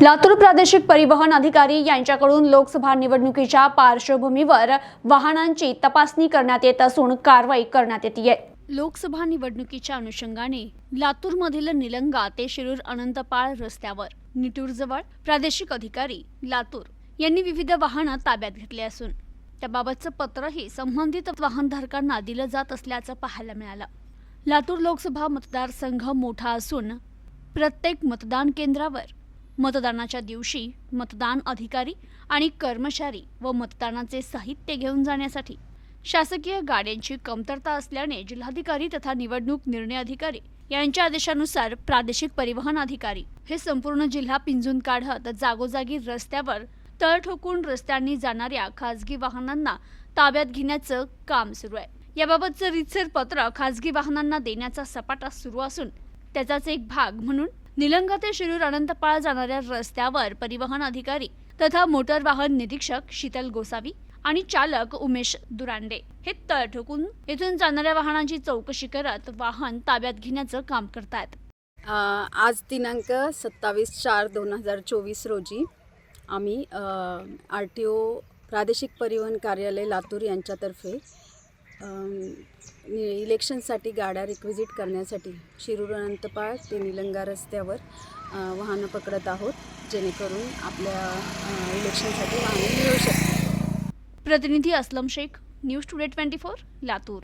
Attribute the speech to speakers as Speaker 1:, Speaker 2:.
Speaker 1: लातूर प्रादेशिक परिवहन अधिकारी यांच्याकडून लोकसभा निवडणुकीच्या पार्श्वभूमीवर वाहनांची तपासणी करण्यात येत असून कारवाई करण्यात येते। लोकसभा निवडणुकीच्या अनुषंगाने लातूरमधील निलंगा ते शिरूर अनंतपाळ रस्त्यावर निटूरजवळ प्रादेशिक अधिकारी लातूर यांनी विविध वाहनं ताब्यात घेतली असून त्याबाबतचं पत्रही संबंधित वाहनधारकांना दिलं जात असल्याचं पाहायला मिळालं। लातूर लोकसभा मतदारसंघ मोठा असून प्रत्येक मतदान केंद्रावर मतदानाच्या दिवशी मतदान अधिकारी आणि कर्मचारी व मतदानाचे साहित्य घेऊन जाण्यासाठी शासकीय गाड्यांची कमतरता असल्याने जिल्हाधिकारी तथा निवडणूक निर्णय अधिकारी यांच्या आदेशानुसार प्रादेशिक परिवहन अधिकारी हे संपूर्ण जिल्हा पिंजून काढत जागोजागी रस्त्यावर तळ ठोकून रस्त्यांनी जाणाऱ्या खासगी वाहनांना ताब्यात घेण्याचं काम सुरू आहे। याबाबतचं रीतसर पत्र खासगी वाहनांना देण्याचा सपाटा सुरू असून त्याचाच एक भाग म्हणून निलंगा ते शिरूर अनंतपाळ जाणाऱ्या रस्त्यावर परिवहन अधिकारी तथा मोटर वाहन निरीक्षक शीतल गोसावी आणि चालक उमेश दुरांडे हे तळ ठोकून येथून जाणाऱ्या वाहनांची चौकशी करत वाहन ताब्यात घेण्याचं काम करतात।
Speaker 2: आज दिनांक 27/4/2024 रोजी आम्ही RTO प्रादेशिक परिवहन कार्यालय लातूर यांच्यातर्फे इलेक्शनसाठी गाड्या रिक्विजिट करण्यासाठी शिरूर अनंतपाळ ते निलंगा रस्त्यावर वाहनं पकडत आहोत, जेणेकरून आपल्या इलेक्शनसाठी वाहने मिळू शकतात।
Speaker 1: प्रतिनिधी असलम शेख, न्यूज टुडे 24, लातूर।